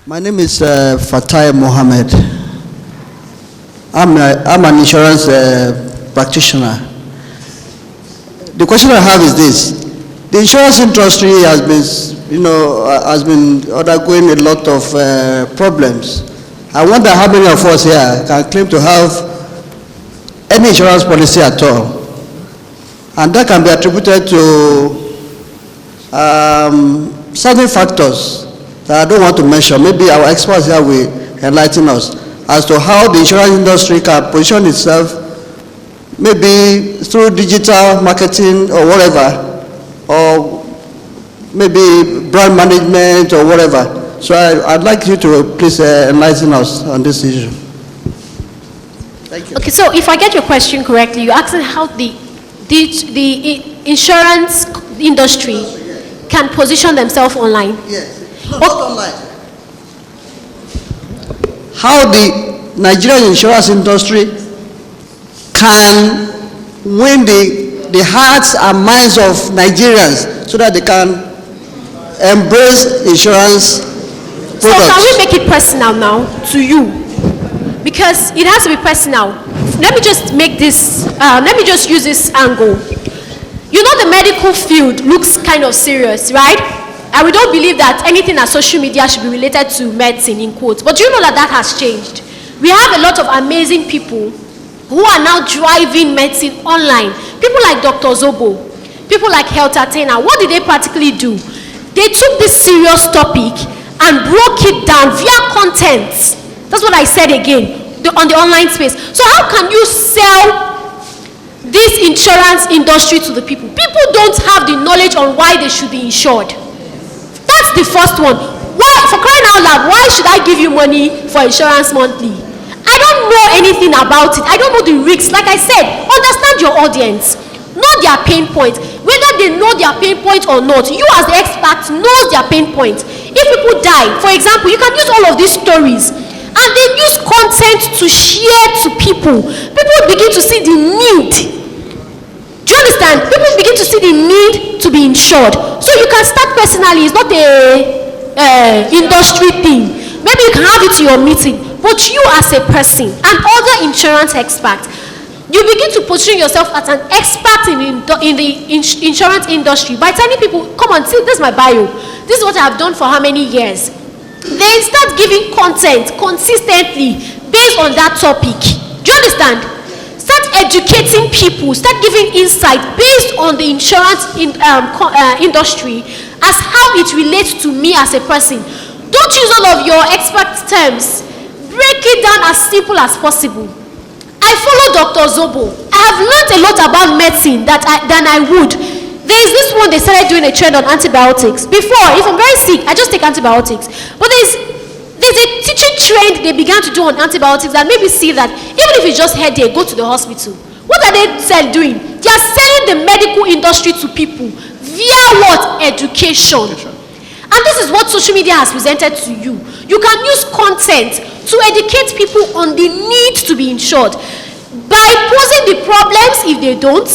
My name is Fatai Mohammed. I'm an insurance practitioner. The question I have is this: the insurance industry has been undergoing a lot of problems. I wonder how many of us here can claim to have any insurance policy at all, and that can be attributed to certain factors that I don't want to mention. Maybe our experts here will enlighten us as to how the insurance industry can position itself, maybe through digital marketing or whatever, or maybe brand management or whatever. So I'd like you to please enlighten us on this issue. Thank you. Okay, so if I get your question correctly, you're asking how the insurance industry can position themselves online. Yes. No, not online. How the Nigerian insurance industry can win the hearts and minds of Nigerians so that they can embrace insurance products. So can we make it personal now to you? Because it has to be personal. Let me just make this, let me just use this angle. You know, the medical field looks kind of serious, right? And we don't believe that anything at social media should be related to medicine, in quotes. But do you know that that has changed? We have a lot of amazing people who are now driving medicine online. People like Dr. Zobo, people like Health Attainer. What did they practically do? They took this serious topic and broke it down via content. That's what I said again, on the online space. So how can you sell this insurance industry to the people? People don't have the knowledge on why they should be insured. That's the first one. Why, for crying out loud, why should I give you money for insurance monthly? I don't know anything about it. I don't know the risks. Like I said, understand your audience. Know their pain point. Whether they know their pain point or not, you as the expert know their pain point. If people die, for example, you can use all of these stories and then use content to share to people. People begin to see the need. Do you understand? People begin to see the need to be insured. So you can start personally. It's not a industry thing. Maybe you can have it to your meeting. But you as a person and other insurance experts, you begin to position yourself as an expert in the insurance industry by telling people, come on, see, this is my bio. This is what I have done for how many years. Then start giving content consistently based on that topic. Do you understand? Start educating people, start giving insight based on the insurance industry as how it relates to me as a person. Don't use all of your expert terms. Break it down as simple as possible. I follow Dr. Zobo. I have learned a lot about medicine than I would. There is this one, they started doing a trend on antibiotics. Before, if I'm very sick, I just take antibiotics. But there's a teaching trend they began to do on antibiotics that made me see that even if it's just headache, go to the hospital. What are they doing? They are selling the medical industry to people via what? Education. And this is what social media has presented to you. You can use content to educate people on the need to be insured by posing the problems if they don't,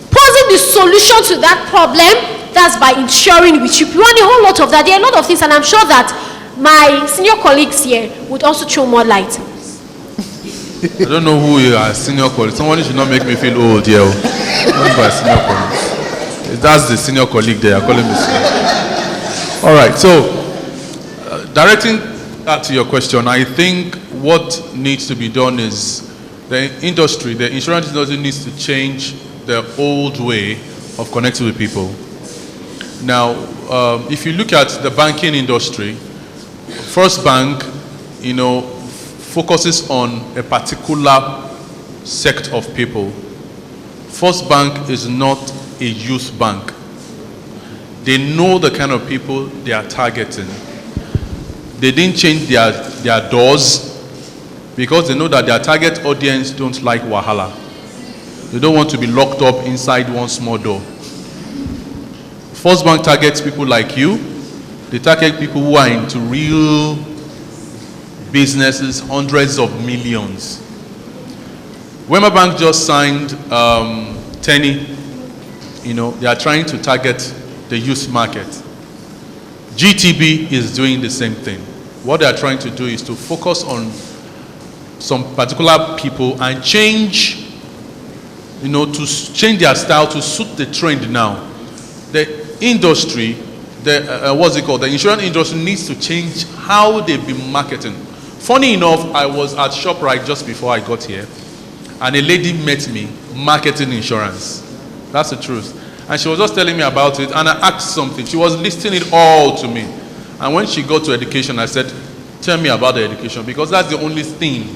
posing the solution to that problem, that's by insuring with you. You want a whole lot of that. There are a lot of things, and I'm sure that my senior colleagues here would also throw more light. I don't know who you are, senior colleague. Someone should not make me feel old here. Not by senior colleague. That's the senior colleague there. Calling me senior. All right. So, directing that to your question, I think what needs to be done is the industry, the insurance industry needs to change the old way of connecting with people. Now, if you look at the banking industry, First Bank, focuses on a particular sect of people. First Bank is not a youth bank. They know the kind of people they are targeting. They didn't change their doors because they know that their target audience don't like wahala. They don't want to be locked up inside one small door. First Bank targets people like you. They target people who are into real businesses, hundreds of millions. Wema Bank just signed Tenny. They are trying to target the youth market. GTB is doing the same thing. what they are trying to do is to focus on some particular people and change, to change their style to suit the trend now. The industry, the insurance industry needs to change how they've been marketing. Funny enough, I was at ShopRite just before I got here, and a lady met me marketing insurance. That's the truth. And she was just telling me about it, and I asked something. She was listing it all to me. And when she got to education, I said, tell me about the education, because that's the only thing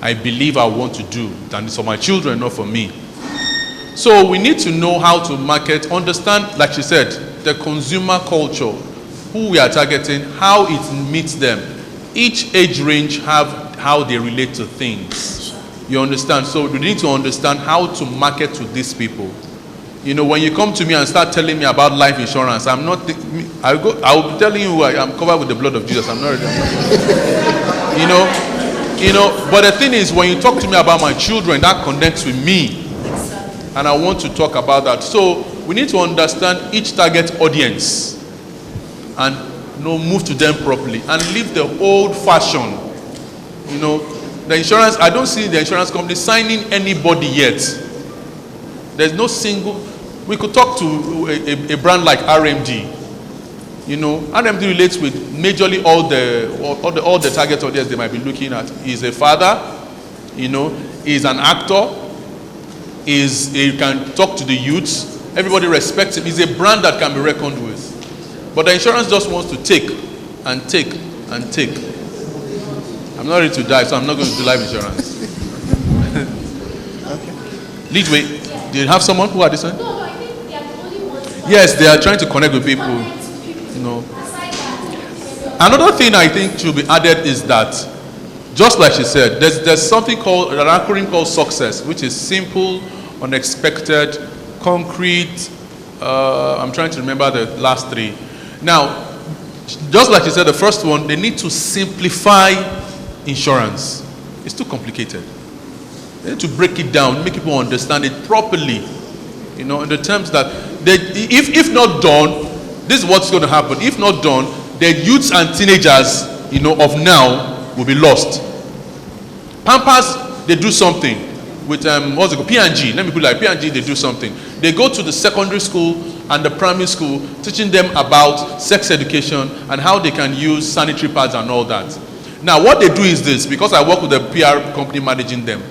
I believe I want to do, and it's for my children, not for me. So we need to know how to market, understand, like she said, the consumer culture, who we are targeting, how it meets them. Each age range have how they relate to things. You understand? So we need to understand how to market to these people. When you come to me and start telling me about life insurance, I'm not. I will be telling you I am covered with the blood of Jesus. I'm not ready. But the thing is, when you talk to me about my children, that connects with me. And I want to talk about that. So we need to understand each target audience and move to them properly and leave the old fashion. The insurance, I don't see the insurance company signing anybody yet. There's no single. We could talk to a brand like RMD. RMD relates with majorly all the target audience they might be looking at. He's a father, he's an actor. He can talk to the youths. Everybody respects him. He's a brand that can be reckoned with. But the insurance just wants to take and take and take. I'm not ready to die, so I'm not going to do life insurance. Okay. Leadway, do you have someone who are this one? No, I think they are the only ones. Yes, they are trying to connect with people. Another thing I think should be added is that, just like she said, there's something called, an acronym called SUCCESS, which is simple, unexpected, concrete. I'm trying to remember the last three. Now, just like you said, the first one, they need to simplify insurance. It's too complicated. They need to break it down, make people understand it properly. In the terms that, if not done, this is what's going to happen. If not done, the youths and teenagers, of now, will be lost. Pampers, they do something with what's it called? P&G. Let me put it like P&G. They do something. They go to the secondary school and the primary school, teaching them about sex education and how they can use sanitary pads and all that. Now, what they do is this, because I work with a PR company managing them.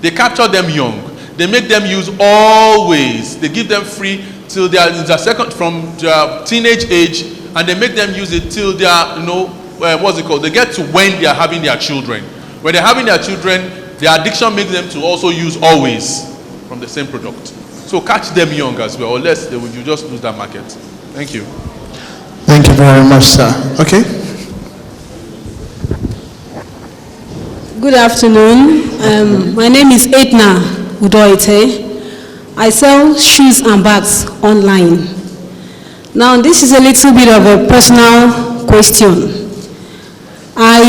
They capture them young. They make them use always. They give them free till they are in their from their teenage age, and they make them use it till they are, they get to when they are having their children. When they're having their children, the addiction makes them to also use always from the same product. So catch them young as well, or else you just lose that market. Thank you. Thank you very much, sir. Okay. Good afternoon. My name is Edna Udoite. I sell shoes and bags online. Now, this is a little bit of a personal question. I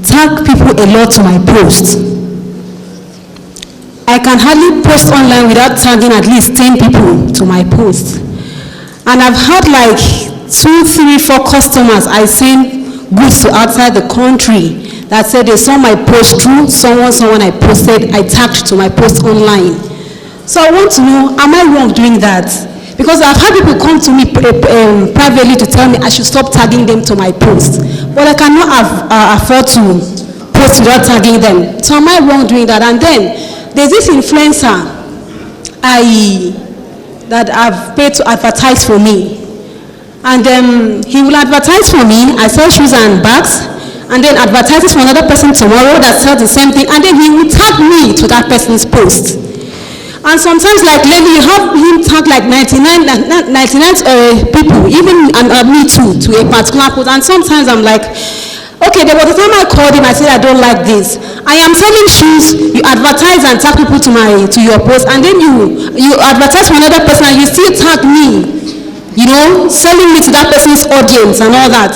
tag people a lot to my posts. I can hardly post online without tagging at least 10 people to my post. And I've had like 2, 3, 4 customers I send goods to outside the country that said they saw my post through someone I posted, I tagged to my post online. So I want to know, am I wrong doing that? Because I've had people come to me privately to tell me I should stop tagging them to my post. But I cannot afford to post without tagging them. So am I wrong doing that? And then there's this influencer that I've paid to advertise for me. And he will advertise for me. I sell shoes and bags. And then advertises for another person tomorrow that sells the same thing. And then he will tag me to that person's post. And sometimes, like lately, you have him tag like 99 people, even me too, to a particular post. And sometimes I'm like, okay, there was a time I called him, I said I don't like this. I am selling shoes, you advertise and tag people to your post, and then you advertise for another person and you still tag me, selling me to that person's audience and all that.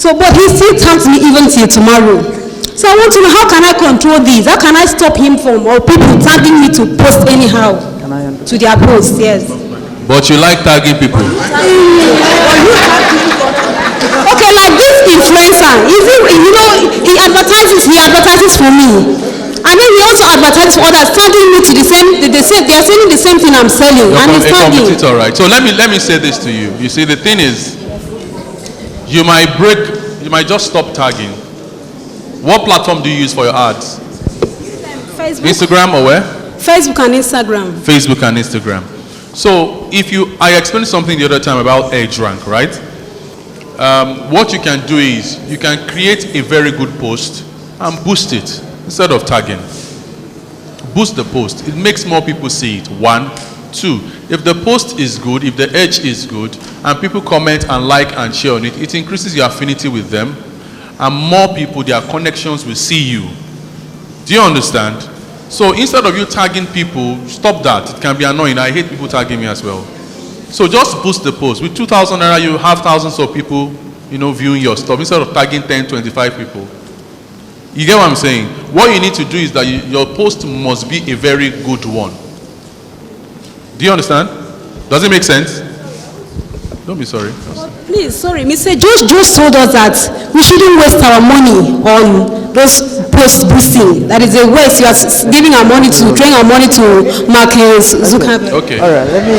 So, but he still tags me even till tomorrow. So I want to know, how can I control this? How can I stop him from, or people tagging me to post anyhow to their posts? Yes. But you like tagging people? Okay, like this influencer, He advertises for me. And then he also advertises for others, tagging me to they are selling the same thing I'm selling. And he's tagging. Competitor, right? So let me say this to you. You see, the thing is, you might just stop tagging. What platform do you use for your ads? Facebook. Instagram or where? Facebook and Instagram. Facebook and Instagram. So I explained something the other time about EdgeRank, right? What you can do is you can create a very good post and boost it instead of tagging. Boost the post. It makes more people see it. 1, 2. If the post is good, if the edge is good, and people comment and like and share on it, it increases your affinity with them, and more people, their connections will see you. Do you understand? So instead of you tagging people, stop that. It can be annoying. I hate people tagging me as well. So just boost the post. With 2,000 naira, you have thousands of people, viewing your stuff instead of tagging 10, 25 people. You get what I'm saying? What you need to do is that your post must be a very good one. Do you understand? Does it make sense? Don't be sorry. Please, sorry, Mr. Josh told us that we shouldn't waste our money on those post boosting. That is a waste. You are giving our money to, drain our money to Mark Zuckerberg. Okay. All right, let me.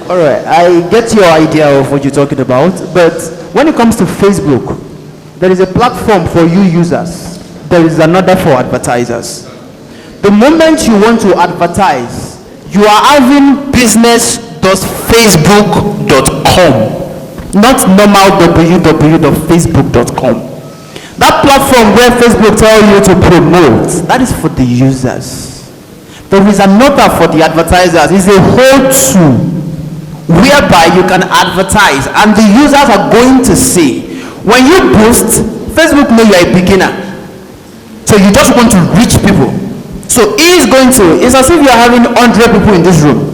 All right, I get your idea of what you're talking about, but when it comes to Facebook, there is a platform for you users. There is another for advertisers. The moment you want to advertise, you are having business.facebook.com, not normal www.facebook.com. That platform where Facebook tells you to promote, that is for the users. There is another for the advertisers. It's a whole tool whereby you can advertise and the users are going to see. When you boost, Facebook know you are a beginner. So you just want to reach people. So it's as if you are having 100 people in this room.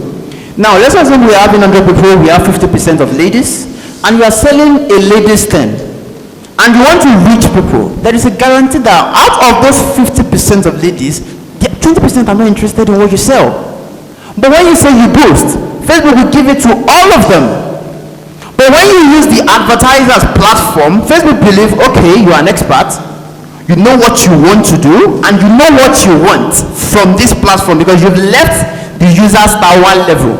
Now let's assume we are having 100 people, we have 50% of ladies, and you are selling a ladies stand. And you want to reach people. There is a guarantee that out of those 50% of ladies, 20% are not interested in what you sell. But when you say you boost, Facebook will give it to all of them. But when you use the advertisers platform, Facebook believe, okay, you are an expert, you know what you want to do, and you know what you want from this platform because you've left the user star 1 level.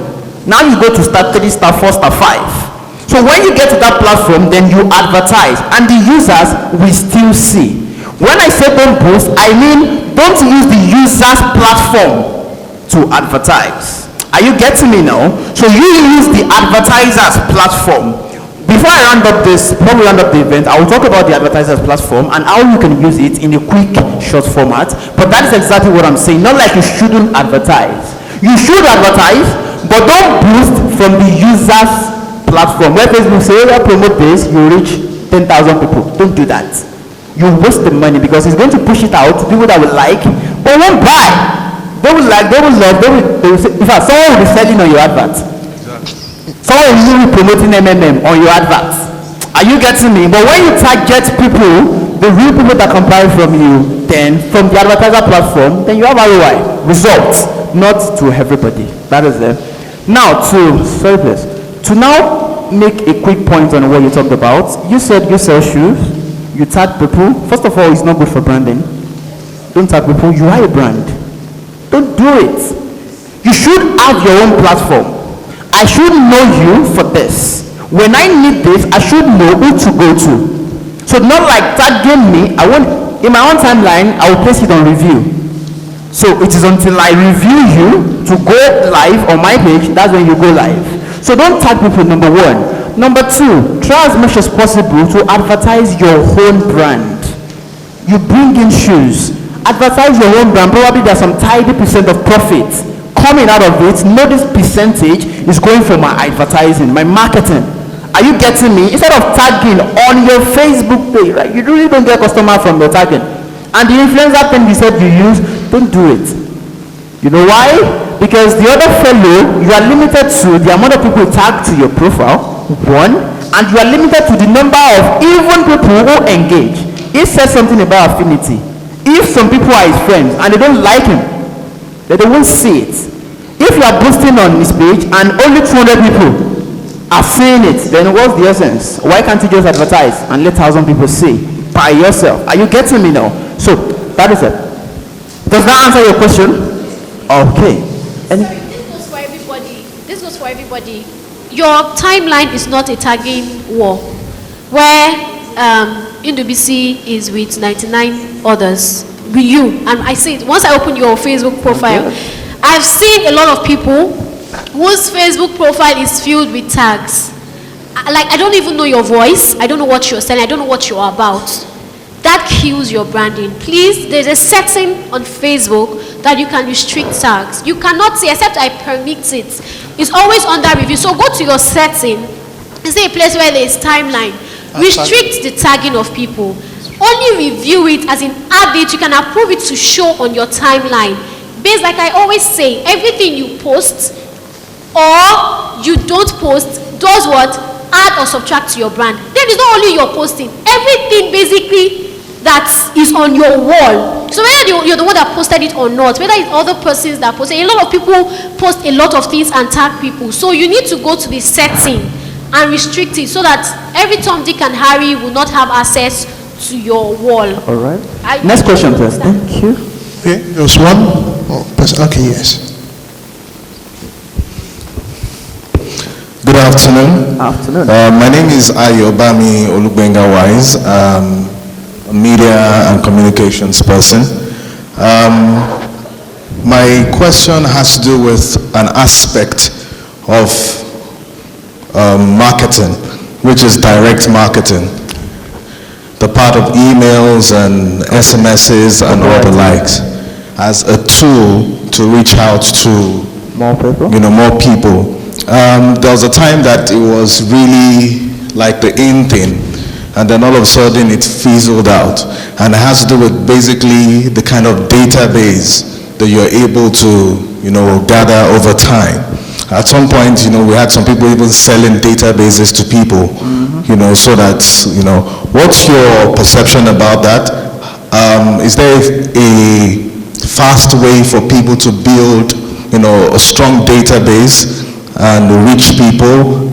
Now you go to star 3, star 4, star 5. So when you get to that platform, then you advertise, and the users will still see. When I say don't boost, I mean don't use the user's platform to advertise. Are you getting me now? So you use the advertiser's platform. Before I round up before we round up the event, I will talk about the advertiser's platform and how you can use it in a quick, short format. But that is exactly what I'm saying. Not like you shouldn't advertise. You should advertise, but don't boost from the user's platform. Where Facebook say, promote this, you reach 10,000 people. Don't do that. You waste the money because it's going to push it out to people that will like, but won't buy. They will like, they will love, they will say, in fact, someone will be selling on your advert. Someone will be promoting MMM on your adverts. Are you getting me? But when you target people, the real people that can buy from you, then from the advertiser platform, then you have ROI results, not to everybody. That is it. Now to now make a quick point on what you talked about. You said you sell shoes, you tag people. First of all, it's not good for branding. Don't tag people. You are a brand. Don't do it. You should have your own platform. I should know you for this. When I need this, I should know who to go to. So not like tagging me. In my own timeline, I will place it on review. So it is until I review you to go live on my page, that's when you go live. So don't tag people, number 1. Number 2, try as much as possible to advertise your own brand. You bring in shoes. Advertise your own brand. Probably there's some tidy percent of profit coming out of it. Know this percentage is going for my advertising, my marketing. Are you getting me? Instead of tagging on your Facebook page, right? You really don't get customer from your tagging. And the influencer thing you said you use, don't do it. You know why? Because the other fellow, you are limited to the amount of people tag to your profile, 1, and you are limited to the number of even people who engage. It says something about affinity. If some people are his friends and they don't like him, then they won't see it. If you are boosting on his page and only 200 people are seeing it, then what's the essence? Why can't you just advertise and let 1,000 people see by yourself? Are you getting me now? So that is it. Does that answer your question? Okay. This goes for everybody. This goes for everybody. Your timeline is not a tagging war, where NWC is with 99 others. With you, and I see it once I open your Facebook profile. I've seen a lot of people whose Facebook profile is filled with tags. Like, I don't even know your voice. I don't know what you're saying. I don't know what you're about. That kills your branding. Please, there's a setting on Facebook that you can restrict tags. You cannot say, except I permit it. It's always under review. So go to your setting. Is there a place where there is timeline? Restrict the tagging of people. Only review it, as in add it. You can approve it to show on your timeline. Based, like I always say, everything you post or you don't post does what? Add or subtract to your brand. Then it's not only your posting. Everything basically that is on your wall. So whether you're the one that posted it or not, whether it's other persons that posted, a lot of people post a lot of things and tag people. So you need to go to the setting and restrict it so that every Tom, Dick and Harry will not have access to your wall. All right. Next question, please. Thank you. Okay, there's one. Okay, yes. Good afternoon. Afternoon. My name is Ayobami Olugbenga Wise, a media and communications person. My question has to do with an aspect of marketing, which is direct marketing. The part of emails and SMSs and all the likes, as a tool to reach out to more people. More people. There was a time that it was really like the in thing, and then all of a sudden it fizzled out, and it has to do with basically the kind of database that you're able to gather over time. At some point, we had some people even selling databases to people, so that, what's your perception about that? Is there a fast way for people to build, a strong database and reach people?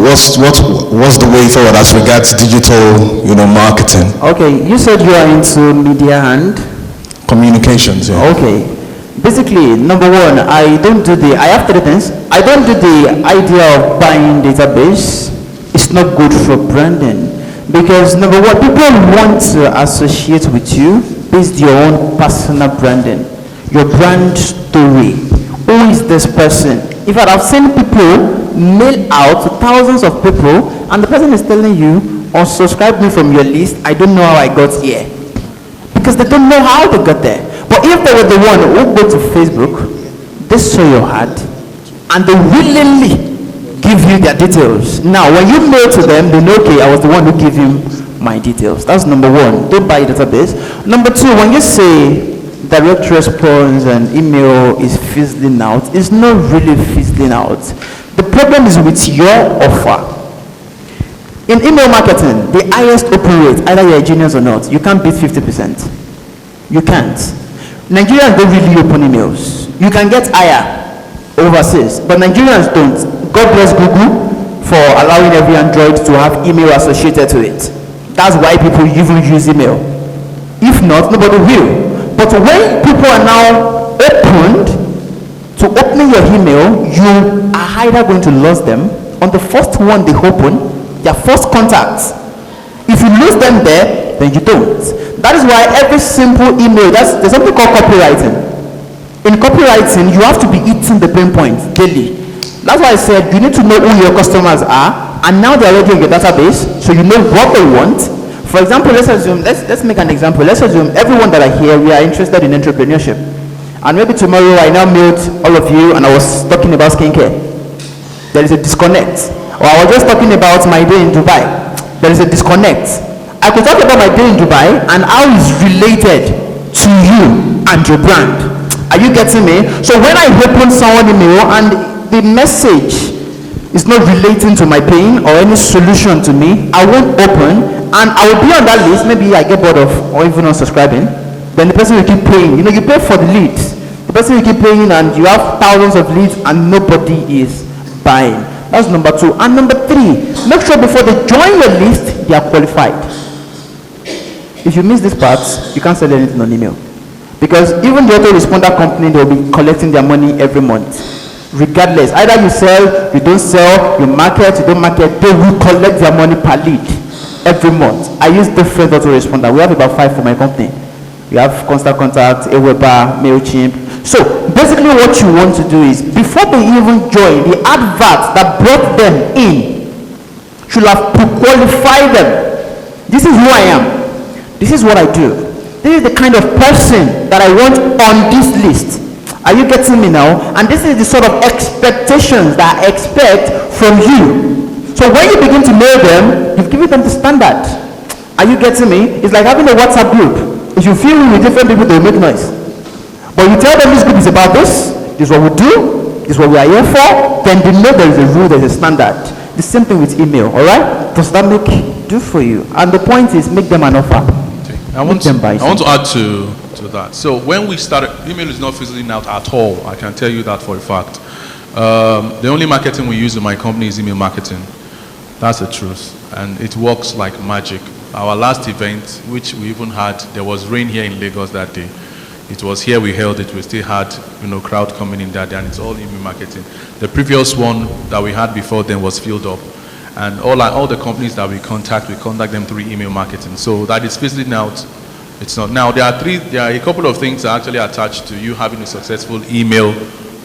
What's the way forward as regards digital, marketing? Okay, you said you are into media and communications. Yeah. Okay. Basically, number one, I have three things. I don't do the idea of buying database. It's not good for branding. Because number one, people want to associate with you based your own personal branding. Your brand story. Who is this person? In fact, I've seen people mail out to thousands of people, and the person is telling you, unsubscribe me from your list. I don't know how I got here. Because they don't know how they got there. But if they were the one who go to Facebook, they saw your ad, and they willingly give you their details. Now, when you mail to them, they know, okay, I was the one who gave him my details. That's number one. Don't buy a database. Number two, when you say direct response and email is fizzling out, it's not really fizzling out. The problem is with your offer. In email marketing, the highest open rate, either you're a genius or not, you can't beat 50%. You can't. Nigerians don't really open emails. You can get higher overseas, but Nigerians don't. God bless Google for allowing every Android to have email associated to it. That's why people even use email. If not, nobody will. But when people are now opened to opening your email, you are either going to lose them on the first one they open, their first contact. If you lose them there, then you don't. That is why every simple email, there's something called copywriting. In copywriting, you have to be eating the pain points daily. That's why I said you need to know who your customers are, and now they're already in your database, so you know what they want. For example, let's make an example. Let's assume everyone that are here, we are interested in entrepreneurship. And maybe tomorrow I now meet all of you and I was talking about skincare. There is a disconnect. Or I was just talking about my day in Dubai. There is a disconnect. I could talk about my day in Dubai and how it's related to you and your brand. Are you getting me? So when I open someone email and the message is not relating to my pain or any solution to me, I won't open, and I will be on that list. Maybe I get bored of or even unsubscribing. Then the person will keep paying. You pay for the leads. The person will keep paying and you have thousands of leads and nobody is buying. That's number 2. And number 3, make sure before they join your list, they are qualified. If you miss this part, you can't sell anything on email. Because even the autoresponder company, they'll be collecting their money every month. Regardless, either you sell, you don't sell, you market, you don't market, they will collect their money per lead every month. I use different autoresponder. We have about 5 for my company. We have Constant Contact, Aweber, MailChimp. So basically what you want to do is, before they even join, the advert that brought them in should have qualified them. This is who I am. This is what I do. This is the kind of person that I want on this list. Are you getting me now? And this is the sort of expectations that I expect from you. So when you begin to know them, you've given them the standard. Are you getting me? It's like having a WhatsApp group. If you feel with different people, they'll make noise. But you tell them this group is about this is what we do, this is what we are here for, then they know there is a rule, there is a standard. The same thing with email, all right? Does that do for you? And the point is, make them an offer. I want to add to that. So when we started, email is not fizzling out at all. I can tell you that for a fact. The only marketing we use in my company is email marketing. That's the truth. And it works like magic. Our last event, which we even had, there was rain here in Lagos that day. It was here we held it. We still had, crowd coming in that day, and it's all email marketing. The previous one that we had before then was filled up. And all the companies that we contact them through email marketing. So that is fizzling out. It's not. Now, there are a couple of things that are actually attached to you having a successful email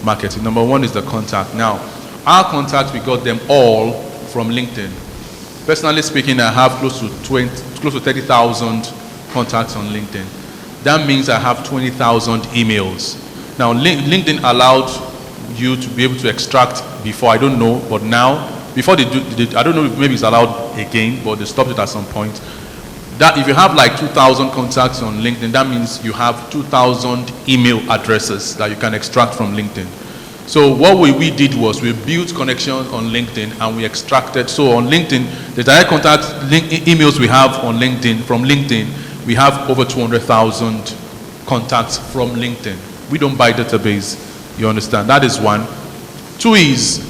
marketing. Number 1 is the contact. Now, our contacts, we got them all from LinkedIn. Personally speaking, I have close to 30,000 contacts on LinkedIn. That means I have 20,000 emails. Now, LinkedIn allowed you to be able to extract before, I don't know, but now, before they do, I don't know if maybe it's allowed again, but they stopped it at some point. That if you have like 2,000 contacts on LinkedIn, that means you have 2,000 email addresses that you can extract from LinkedIn. So what we did was we built connections on LinkedIn and we extracted. So on LinkedIn, the direct contact emails we have on LinkedIn, from LinkedIn, we have over 200,000 contacts from LinkedIn. We don't buy database, you understand? That is 1. 2 is,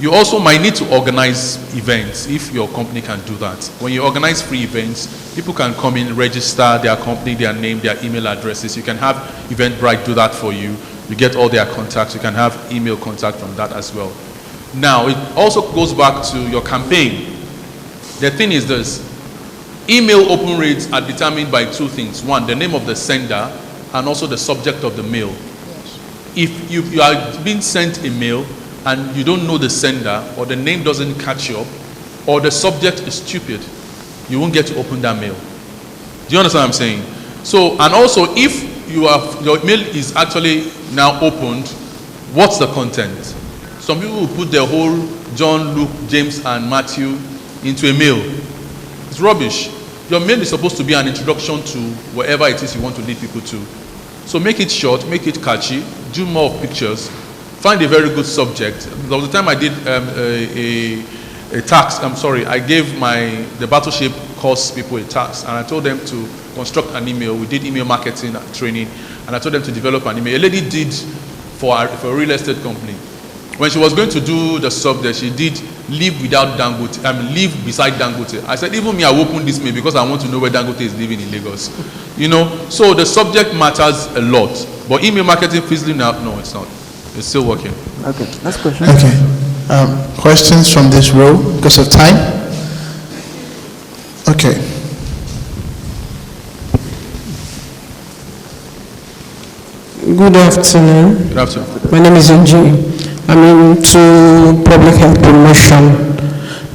you also might need to organize events if your company can do that. When you organize free events, people can come in, register their company, their name, their email addresses. You can have Eventbrite do that for you. You get all their contacts. You can have email contact from that as well. Now, it also goes back to your campaign. The thing is this. Email open rates are determined by 2 things. 1, the name of the sender, and also the subject of the mail. If you are being sent a mail and you don't know the sender, or the name doesn't catch you up, or the subject is stupid, you won't get to open that mail. Do you understand what I'm saying? So, and also if your mail is actually now opened, what's the content? Some people will put the whole John, Luke, James, and Matthew into a mail. It's rubbish. Your mail is supposed to be an introduction to wherever it is you want to lead people to. So make it short, make it catchy, do more pictures, find a very good subject. There was a time I did a task. I gave the Battleship course people a task, and I told them to construct an email. We did email marketing training, and I told them to develop an email. A lady did for a real estate company. When she was going to do the subject, she did live without Dangote. Live beside Dangote. I said, even me, I will open this mail because I want to know where Dangote is living in Lagos. So the subject matters a lot. But email marketing fizzling out, no, it's not. It's still working. Okay, next question. Okay. Questions from this row because of time? Okay. Good afternoon. Good afternoon. My name is Nji. I'm into public health promotion.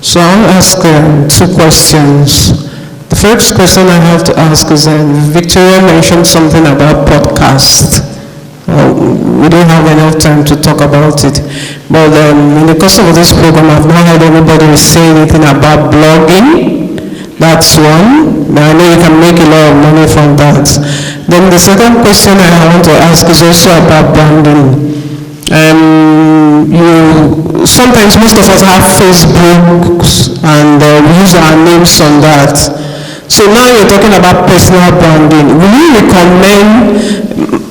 So I'll ask 2 questions. The first question I have to ask is, Victoria mentioned something about podcast. We don't have enough time to talk about it. But in the course of this program, I've not heard anybody say anything about blogging. That's one. I know you can make a lot of money from that. Then the second question I want to ask is also about branding. Sometimes most of us have Facebooks and we use our names on that. So now you're talking about personal branding. Will you recommend,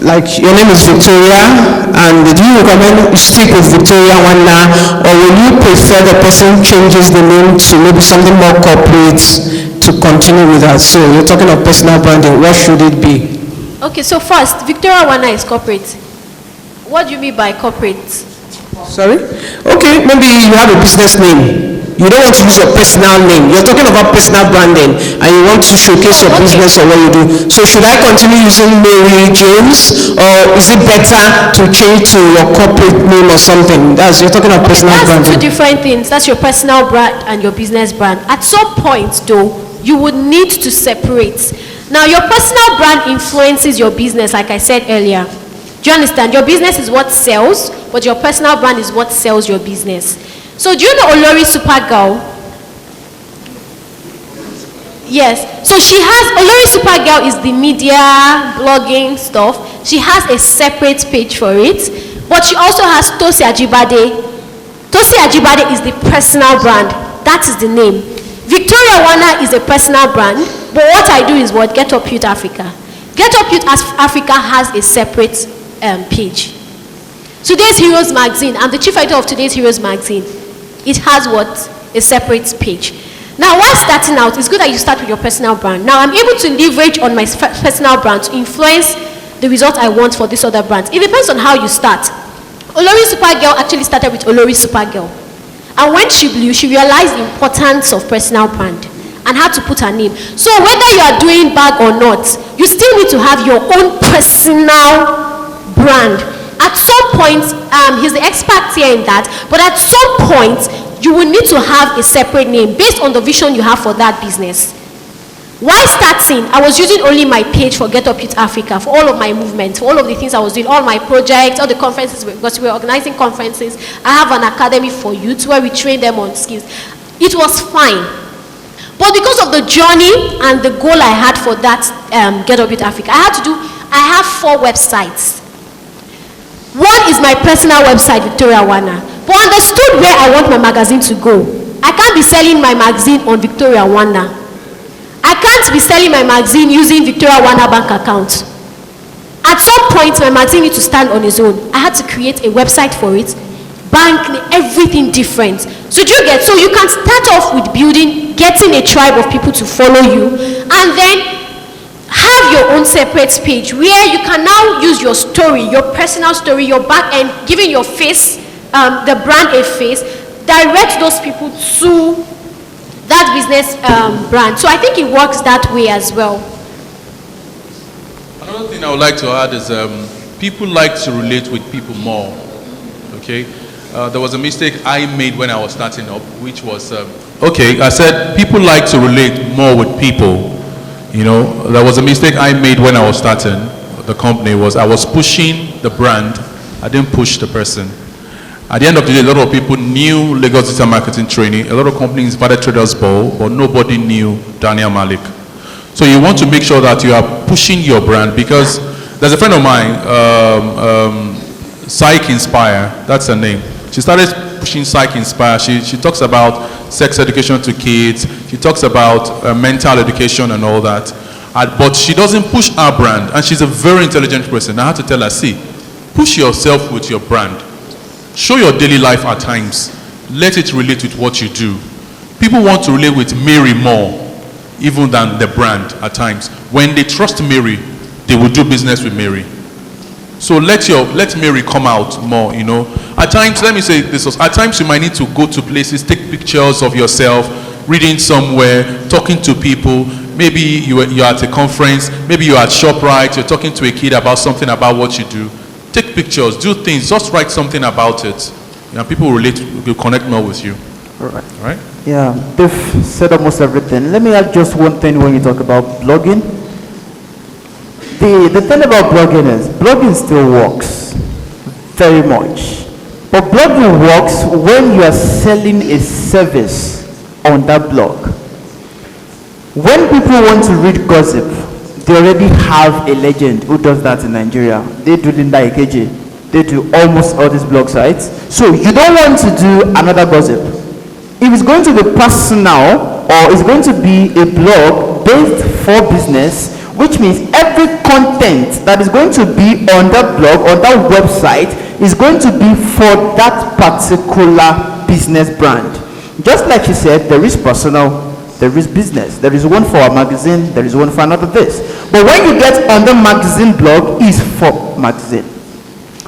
like your name is Victoria, and do you recommend you stick with Victoria Nwanna, or will you prefer the person changes the name to maybe something more corporate to continue with that? So you're talking of personal branding. What should it be? Okay, so first, Victoria Nwanna is corporate. What do you mean by corporate? Sorry? Okay, maybe you have a business name. You don't want to use your personal name. You're talking about personal branding, and you want to showcase your business or what you do. So should I continue using Mary James, or is it better to change to your corporate name or something? You're talking about personal branding. That's two different things. That's your personal brand and your business brand. At some point, though, you would need to separate. Now, your personal brand influences your business, like I said earlier. Do you understand? Your business is what sells, but your personal brand is what sells your business. So do you know Olori Supergirl? Yes. So Olori Supergirl is the media, blogging stuff. She has a separate page for it. But she also has Tosi Ajibade. Tosi Ajibade is the personal brand. That is the name. Victoria Nwanna is a personal brand. But what I do is what? Get Up Youth Africa. Get Up Youth Africa has a separate page. Today's Heroes magazine, I'm the chief editor of Today's Heroes magazine. It has what? A separate page. Now, while starting out, it's good that you start with your personal brand. Now, I'm able to leverage on my personal brand to influence the result I want for this other brand. It depends on how you start. Olori Supergirl actually started with Olori Supergirl. And when she blew, she realized the importance of personal brand and had to put her name. So whether you are doing bag or not, you still need to have your own personal brand. At some point, he's the expert here in that, but at some point, you will need to have a separate name based on the vision you have for that business. While starting, I was using only my page for Get Up Youth Africa, for all of my movements, for all of the things I was doing, all my projects, all the conferences, because we were organizing conferences. I have an academy for youth where we train them on skills. It was fine. But because of the journey and the goal I had for that Get Up Youth Africa, I have 4 websites. One is my personal website, Victoria Nwanna. But I understood where I want my magazine to go. I can't be selling my magazine on Victoria Nwanna. I can't be selling my magazine using Victoria Nwanna bank account. At some point, my magazine needs to stand on its own. I had to create a website for it, bank, everything different. So do you get? So you can start off with getting a tribe of people to follow you, and then have your own separate page where you can now use your story, your personal story, your back end, giving your face, the brand a face, direct those people to that business brand. So I think it works that way as well. Another thing I would like to add is people like to relate with people more. Okay, there was a mistake I made when I was starting up, which was I said people like to relate more with people. You know, there was a mistake I made when I was starting the company. I was pushing the brand. I didn't push the person. At the end of the day, a lot of people knew Lagos Digital Marketing Training. A lot of companies invited Traders Ball, but nobody knew Daniel Malik. So you want to make sure that you are pushing your brand, because there's a friend of mine, Psych Inspire, that's her name. She started pushing Psych Inspire. She talks about sex education to kids. She talks about mental education and all that. But she doesn't push our brand. And she's a very intelligent person. I had to tell her, see, push yourself with your brand. Show your daily life at times. Let it relate with what you do. People want to relate with Mary more, even than the brand at times. When they trust Mary, they will do business with Mary. So let Mary come out more, you know. At times, let me say this, at times you might need to go to places, take pictures of yourself, reading somewhere, talking to people. Maybe you're at a conference, maybe you're at ShopRite, you're talking to a kid about something about what you do. Take pictures, do things, just write something about it. And people will connect more with you. All right. Right? Yeah, they've said almost everything. Let me add just one thing when you talk about blogging. The thing about blogging is, blogging still works very much. But blogging works when you are selling a service on that blog. When people want to read gossip, they already have a legend who does that in Nigeria. They do Linda Ikeje. They do almost all these blog sites. So you don't want to do another gossip. If it's going to be personal, or it's going to be a blog based for business, which means every content that is going to be on that blog, on that website, is going to be for that particular business brand. Just like she said, there is personal, there is business. There is one for a magazine, there is one for another this. But when you get on the magazine blog, is for magazine.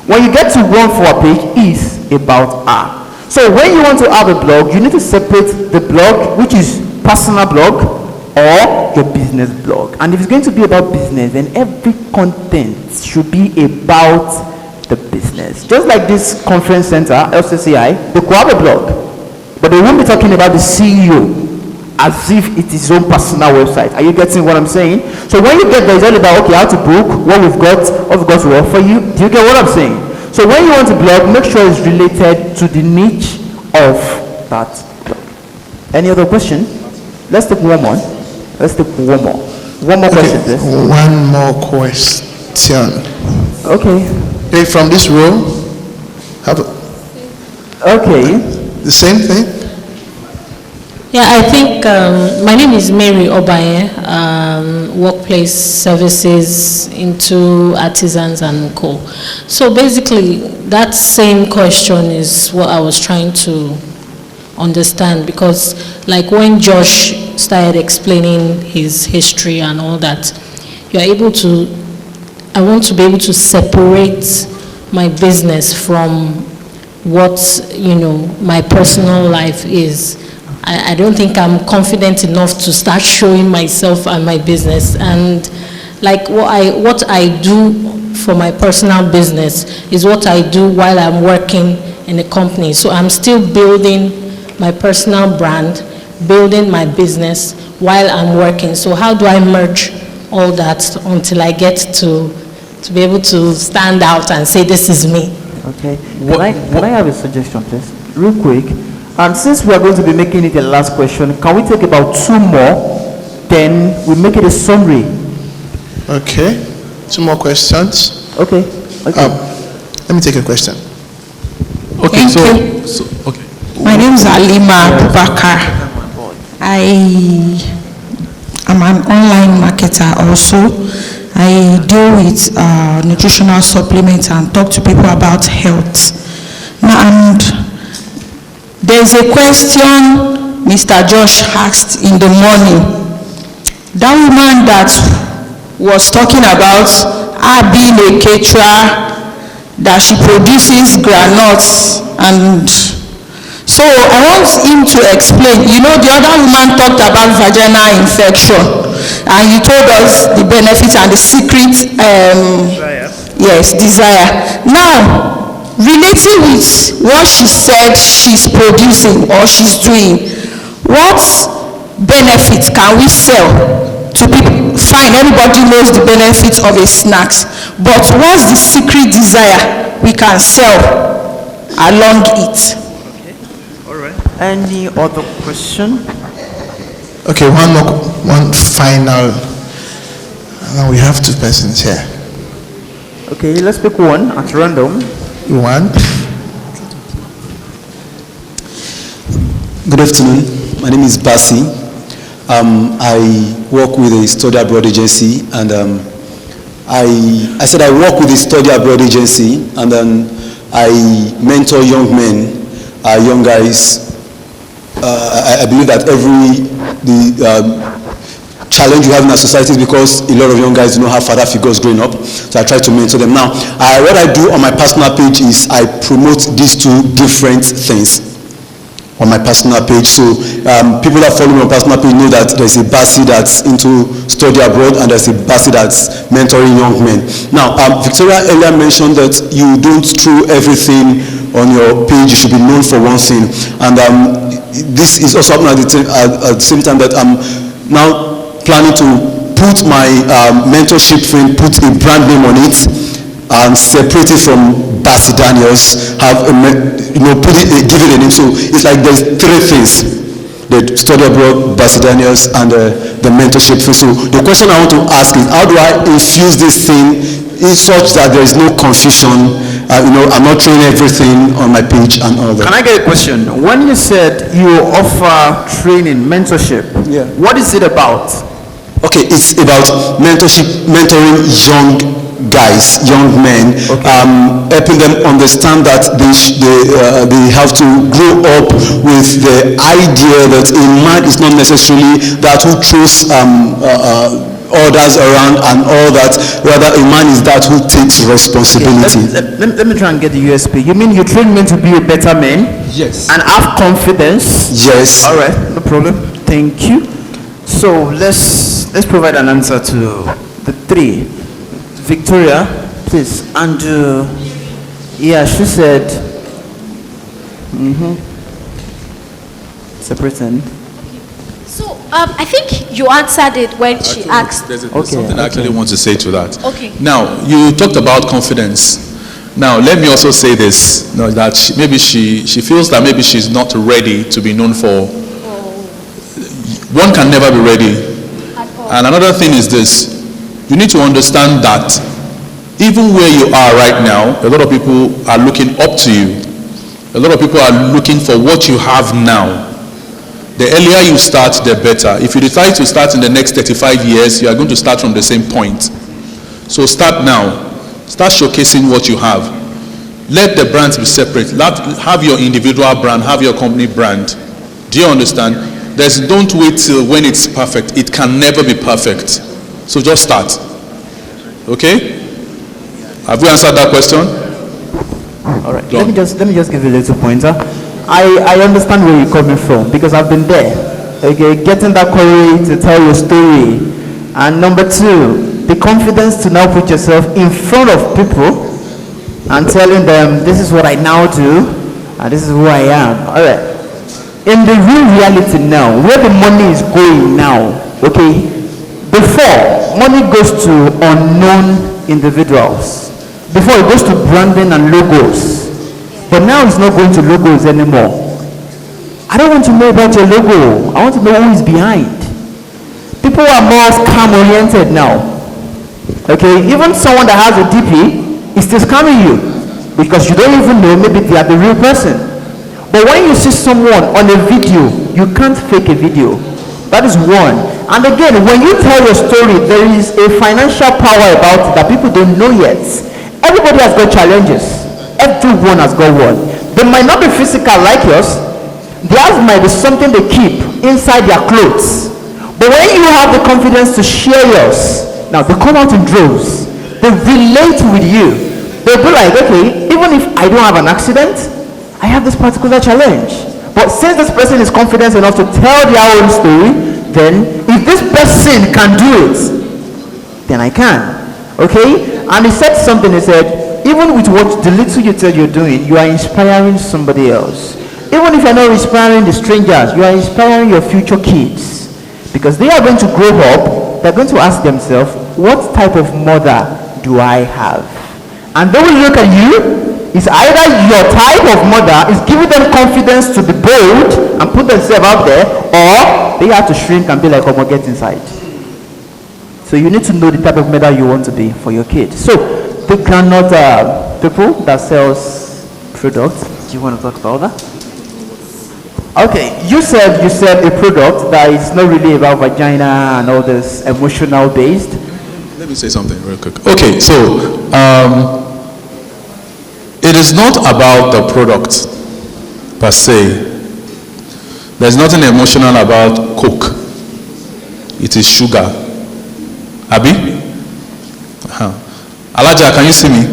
When you get to one for a page, is about her. So when you want to have a blog, you need to separate the blog, which is personal blog, or your business blog. And if it's going to be about business, then every content should be about the business. Just like this conference center, LCCI, they could have a blog, but they won't be talking about the CEO as if it is his own personal website. Are you getting what I'm saying? So when you get there, it's all about, okay, how to book, what we've got to offer you. Do you get what I'm saying? So when you want to blog, make sure it's related to the niche of that blog. Any other question? Let's take one more. One more question, please. One more question. Okay. Hey, from this row. Okay. The same thing? Yeah, I think my name is Mary Obaye, workplace services into artisans and co. So basically, that same question is what I was trying to understand, because like when Josh started explaining his history and all that, you're able to, I want to be able to separate my business from what, my personal life is. I don't think I'm confident enough to start showing myself and my business. And like what I do for my personal business is what I do while I'm working in a company. So I'm still building my personal brand, building my business while I'm working. So how do I merge all that until I get to be able to stand out and say this is me? Okay. Can I have a suggestion, please? Real quick. And since we are going to be making it the last question, can we take about 2 more? Then we make it a summary. Okay. 2 more questions. Okay. Let me take a question. Okay, okay. My name is Alima Abubakar. I am an online marketer also. I deal with nutritional supplements and talk to people about health. And there's a question Mr. Josh asked in the morning. That woman that was talking about her being a caterer, that she produces granules, and so I want him to explain. The other woman talked about vaginal infection, and you told us the benefits and the secret, desire. Now, relating with what she said she's producing or she's doing, what benefits can we sell to people? Fine, everybody knows the benefits of a snacks, but what's the secret desire we can sell along it? Okay, all right. Any other question? Okay, one final. Now we have 2 persons here. Okay, let's pick one at random. One. Good afternoon. My name is Basi. I work with a study abroad agency, and I said I work with a study abroad agency, and then I mentor young men, young guys. I believe that the challenge we have in our society is because a lot of young guys do not have father figures growing up, so I try to mentor them. Now, what I do on my personal page is I promote these 2 different things on my personal page. So people that follow me on personal page know that there's a Basi that's into study abroad, and there's a Basi that's mentoring young men. Now, Victoria earlier mentioned that you don't throw everything on your page. You should be known for one thing, and this is also happening at the same time that I'm now planning to put my mentorship thing, put a brand name on it, and separate it from Basi Daniels, give it a name. So it's like there's 3 things: the study abroad, Basi Daniels, and the mentorship thing. So the question I want to ask is, how do I infuse this thing in such that there is no confusion? I'm not throwing everything on my page and all that. Can I get a question? When you said you offer training, mentorship, what is it about? Okay, it's about mentoring young guys, young men, helping them understand that they have to grow up with the idea that a man is not necessarily that who throws others around and all that, rather a man is that who takes responsibility. Let me try and get the USP. You mean you train men to be a better man? Yes. And have confidence? Yes. All right, no problem. Thank you. So let's provide an answer to the three. Victoria, please. And yeah, she said, separating. So I think you answered it when she asked. There's something I actually want to say to that. Okay. Now, you talked about confidence. Now, let me also say this, that maybe she feels that maybe she's not ready to be known for. One can never be ready. And another thing is this, you need to understand that even where you are right now, a lot of people are looking up to you. A lot of people are looking for what you have now. The earlier you start, the better. If you decide to start in the next 35 years, you are going to start from the same point. So start now. Start showcasing what you have. Let the brands be separate. Have your individual brand, have your company brand. Do you understand? Don't wait till when it's perfect. It can never be perfect. So just start. Okay? Have we answered that question? All right. Let me just give you a little pointer. I understand where you're coming from because I've been there. Okay, getting that courage to tell your story. And number two, the confidence to now put yourself in front of people and telling them this is what I now do and this is who I am. All right. In the real reality now, where the money is going now, okay, before money goes to unknown individuals, before it goes to branding and logos, but now it's not going to logos anymore. I don't want to know about your logo. I want to know who is behind. People are more scam oriented now. Okay, even someone that has a DP is still scamming you because you don't even know maybe they are the real person. But when you see someone on a video, you can't fake a video. That is one. And again, when you tell your story, there is a financial power about it that people don't know yet. Everybody has got challenges. Everyone has got one. They might not be physical like yours. Theirs might be something they keep inside their clothes. But when you have the confidence to share yours, now they come out in droves. They relate with you. They'll be like, okay, even if I don't have an accident, I have this particular challenge. But since this person is confident enough to tell their own story, then if this person can do it, then I can. Okay? And he said something, he said, even with what the little you tell you're doing, you are inspiring somebody else. Even if you're not inspiring the strangers, you are inspiring your future kids. Because they are going to grow up, they're going to ask themselves, what type of mother do I have? And they will look at you. It's either your type of mother is giving them confidence to be bold and put themselves out there, or they have to shrink and be like, oh, get inside. So you need to know the type of mother you want to be for your kids. So the groundnut people that sells products, do you want to talk about that? Okay, you said a product that is not really about vagina and all this emotional based. Let me say something real quick. Okay, so it is not about the product per se. There's nothing emotional about Coke. It is sugar. Abi? Alaja, can you see me?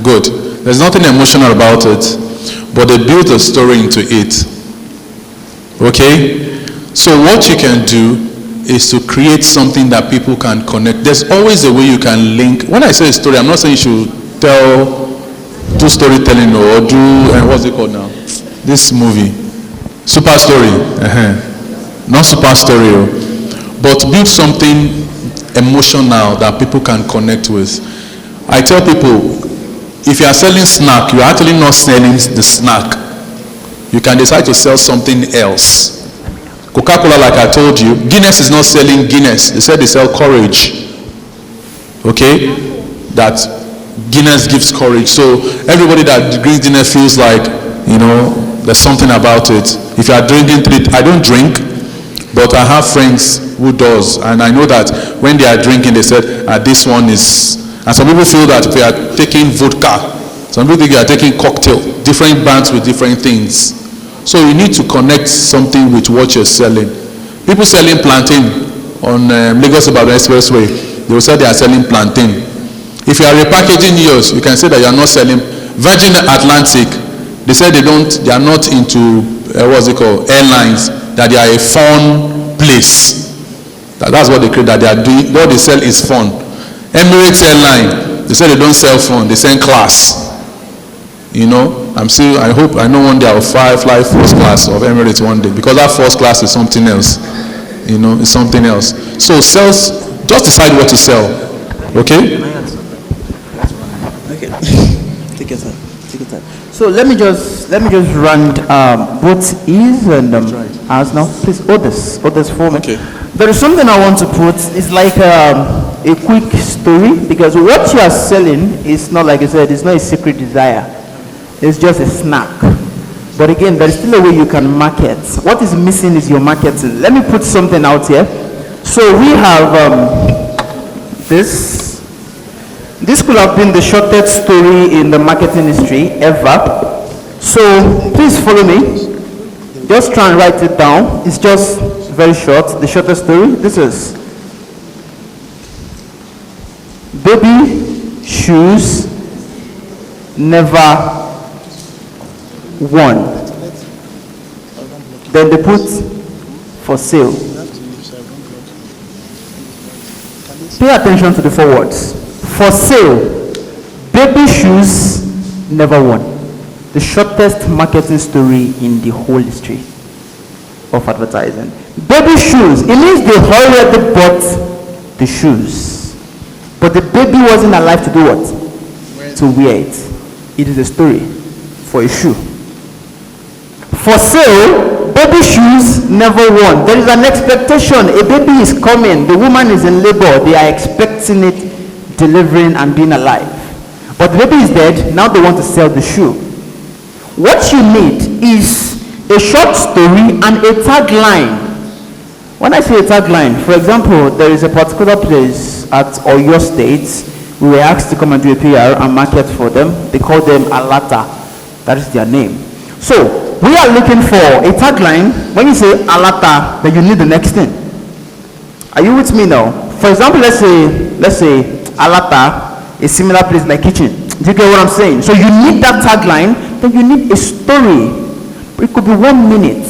Good. There's nothing emotional about it, but they built a story into it. Okay? So what you can do is to create something that people can connect. There's always a way you can link. When I say a story, I'm not saying you should do storytelling or do, what's it called now? This movie. Super story. Not super story. But build something emotional that people can connect with. I tell people, if you are selling snack, you are actually not selling the snack. You can decide to sell something else. Coca-Cola, like I told you, Guinness is not selling Guinness. They said they sell courage. Okay? That Guinness gives courage. So everybody that drinks Guinness feels like, there's something about it. If you are drinking I don't drink, But I have friends who does, and I know that when they are drinking, they said, this one is, and some people feel that if they are taking vodka, some people think they are taking cocktail, different brands with different things. So you need to connect something with what you're selling. People selling plantain on Lagos Ibadan Expressway, they will say they are selling plantain. If you are repackaging yours, you can say that you are not selling. Virgin Atlantic, they say they are not into airlines, that they are a fun place. That's what they create, that they are doing, what they sell is fun. Emirates Airline, they say they don't sell fun, they sell class. I know one day I'll fly first class of Emirates one day, because that first class is something else. It's something else. So sales, just decide what to sell. Okay? Okay. Take your time. So let me just run both is and as now. Please others for me. Okay. There is something I want to put. It's like a quick story, because what you are selling is not, like I said, it's not a secret desire. It's just a snack. But again, there is still a way you can market. What is missing is your marketing. Let me put something out here. So we have this. This could have been the shortest story in the marketing history ever. So please follow me. Just try and write it down. It's just very short, the shortest story. This is baby shoes never won. Then they put for sale. Pay attention to the 4 words. For sale, baby shoes never won. The shortest marketing story in the whole history of advertising. Baby shoes, it means they already bought the shoes, but the baby wasn't alive to do what? To wear it. It is a story for a shoe. For sale, baby shoes never won. There is an expectation. A baby is coming. The woman is in labor. They are expecting it, delivering and being alive. But the baby is dead. Now they want to sell the shoe. What you need is a short story and a tagline. When I say a tagline, for example, there is a particular place at Oyo State. We were asked to come and do a PR and market for them. They call them Alata. That is their name. So we are looking for a tagline. When you say Alata, then you need the next thing. Are you with me now? For example, let's say Alata, a similar place like kitchen. Do you get what I'm saying? So you need that tagline, then you need a story. It could be 1 minute.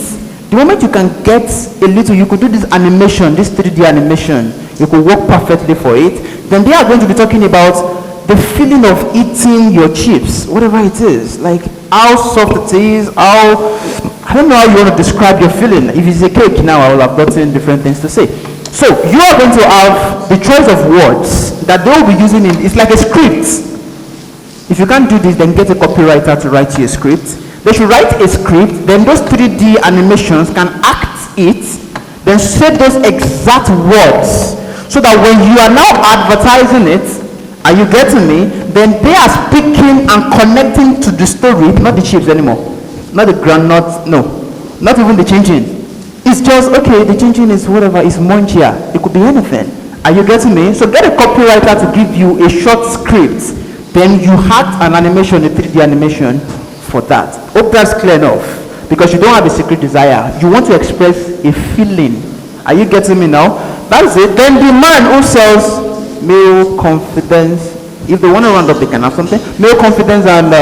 The moment you can get a little, you could do this animation, this 3D animation, you could work perfectly for it. Then they are going to be talking about the feeling of eating your chips, whatever it is, like how soft it is, I don't know how you want to describe your feeling. If it's a cake now, I will have gotten different things to say. So you are going to have the choice of words that they will be using it's like a script. If you can't do this, then get a copywriter to write you a script. They should write a script, then those 3D animations can act it, then say those exact words, so that when you are now advertising it, are you getting me? Then they are speaking and connecting to the story, not the chips anymore, not the groundnut, no, not even the chin-chin. It's just, okay, the chin-chin is whatever, it's munchia, it could be anything. Are you getting me? So get a copywriter to give you a short script, then you had an animation, a 3D animation for that. Hope that's clear enough, because you don't have a secret desire. You want to express a feeling. Are you getting me now? That's it. Then the man who sells male confidence, if they want to round up, they can have something. Male confidence and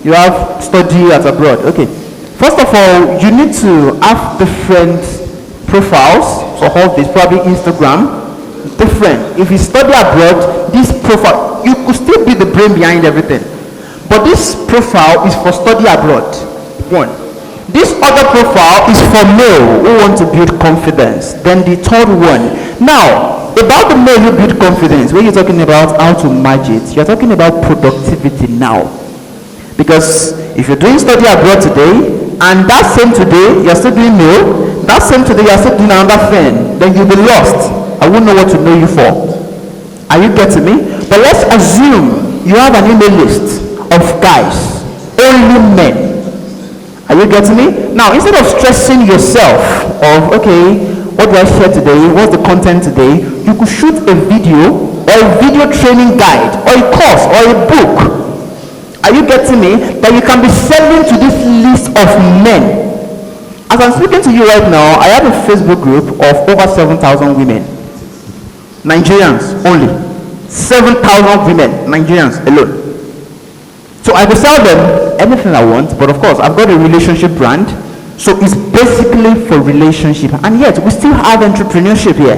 you have study at abroad. Okay. First of all, you need to have different profiles for all this, probably Instagram. Different. If you study abroad, this profile, you could still be the brain behind everything. But this profile is for study abroad. 1. This other profile is for male who want to build confidence. Then the 3rd one. Now, about the male who build confidence, when you're talking about how to manage it, you're talking about productivity now. Because if you're doing study abroad today, and that same today, you're still doing male, that same today, you're still doing another thing, then you'll be lost. I won't know what to know you for. Are you getting me? But let's assume you have an email list of guys, only men. Are Are you getting me? Now, instead of stressing yourself of, okay, what do I share today? What's the content today? You could shoot a video or a video training guide or a course or a book. Are you getting me? That you can be selling to this list of men. As I'm speaking to you right now, I have a Facebook group of over 7,000 women. Nigerians only. 7,000 women, Nigerians alone. So I will sell them anything I want, but of course, I've got a relationship brand. So it's basically for relationship. And yet, we still have entrepreneurship here.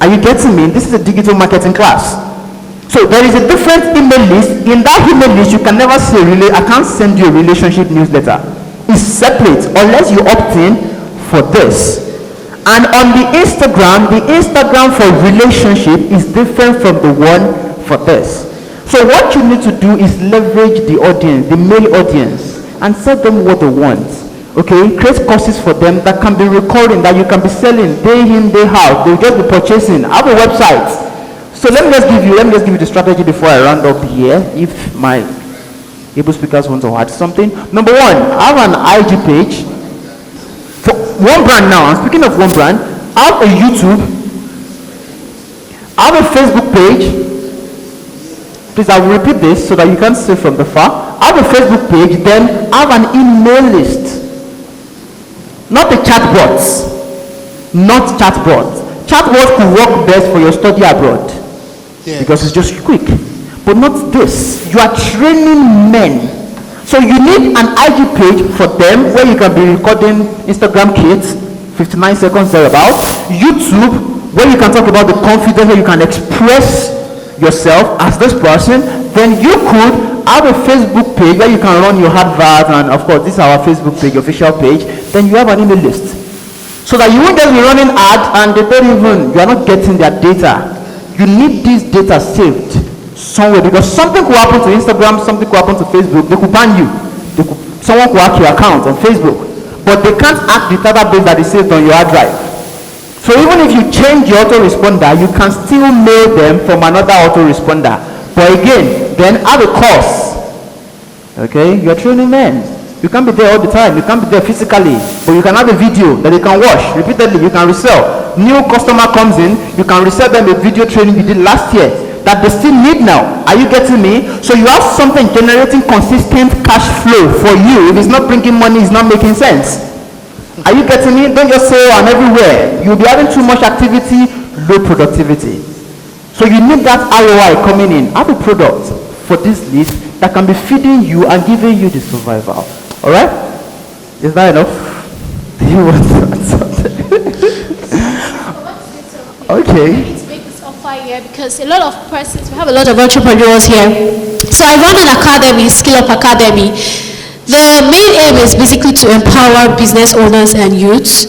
Are you getting me? This is a digital marketing class. So there is a different email list. In that email list, you can never say, I can't send you a relationship newsletter. It's separate unless you opt in for this. And on the Instagram for relationship is different from the one for this. So what you need to do is leverage the audience, the male audience, and tell them what they want. Okay, create courses for them that can be recurring, that you can be selling day in, day out. They'll just be purchasing. I have a website. So let me just give you the strategy before I round up here. If my able speakers want to add something. Number one, I have an IG page for one brand now. I'm speaking of one brand. I have a YouTube. I have a Facebook page. Please, I will repeat this so that you can see from the far. I have a Facebook page, then I have an email list. Not the chatbots. Not chatbots. Chatbots could work best for your study abroad. Yes. Because it's just quick. But not this. You are training men. So you need an IG page for them where you can be recording Instagram kids, 59 seconds thereabout. YouTube, where you can talk about the confidence, where you can express yourself as this person. Then you could have a Facebook page where you can run your advert, and of course this is our Facebook page, official page. Then you have an email list, so that you won't just be running ads and they don't even, you are not getting their data. You need this data saved somewhere, because something could happen to Instagram, something could happen to Facebook. They could ban you. Someone could hack your account on Facebook, but they can't hack the database that is saved on your hard drive. So even if you change your autoresponder, you can still mail them from another autoresponder. But again, then have a course. Okay, you're training men. You can't be there all the time. You can't be there physically, but you can have a video that they can watch repeatedly. You can resell. New customer comes in, you can resell them a video training you did last year that they still need now. Are you getting me? So you have something generating consistent cash flow for you. If it's not bringing money, it's not making sense. Are you getting me? Don't just say, oh, I'm everywhere. You'll be having too much activity, low productivity. So you need that ROI coming in. Have a product for this list that can be feeding you and giving you the survival. All right? Is that enough? Do you want to add something? Okay. Here because a lot of persons, we have a lot of entrepreneurs here. So I run an academy, Skill Up Academy. The main aim is basically to empower business owners and youths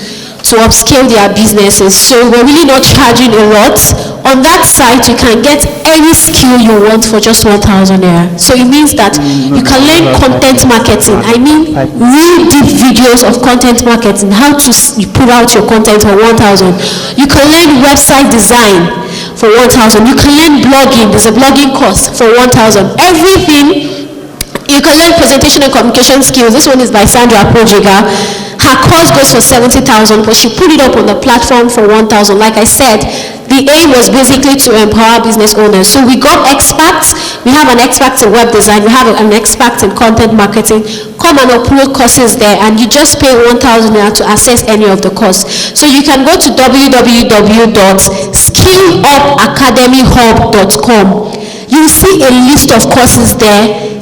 to upscale their businesses. So we're really not charging a lot. On that site, you can get any skill you want for just 1,000 naira. So it means that you can learn content marketing. I mean, real deep videos of content marketing, how to put out your content for 1,000. You can learn website design for 1,000. You can learn blogging. There's a blogging course for 1,000. Everything. You can learn presentation and communication skills. This one is by Sandra Pojiga. Her course goes for 70,000, but she put it up on the platform for 1,000. Like I said, the aim was basically to empower business owners. So we got experts. We have an expert in web design. We have an expert in content marketing. Come and upload courses there, and you just pay 1,000 naira to access any of the course. So you can go to www.skillupacademyhub.com. You see a list of courses there.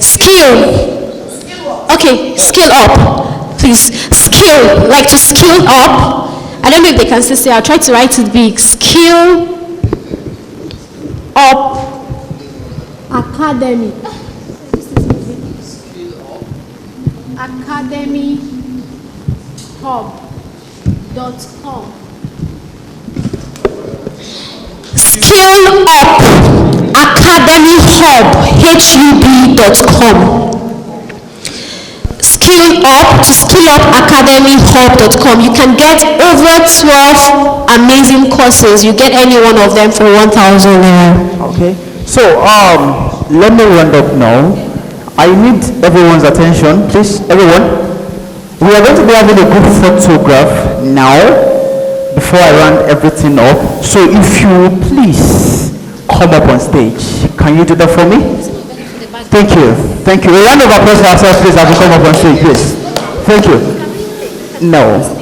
Okay, skill up. Please, skill, like to skill up. I don't know if they can still say, I'll try to write it big. Skill up academy. Academy hub.com. Skill up academy hub.com. Skill up to skillupacademyhub.com. You can get over 12 amazing courses. You get any one of them for 1,000 naira. Okay. So let me round up now. I need everyone's attention, please. Everyone, We are going to be having a group photograph now, before I round everything up. So if you please come up on stage. Can you do that for me? Thank you. Thank you. A round of applause for ourselves, please, as we come up on stage, please. Thank you. No.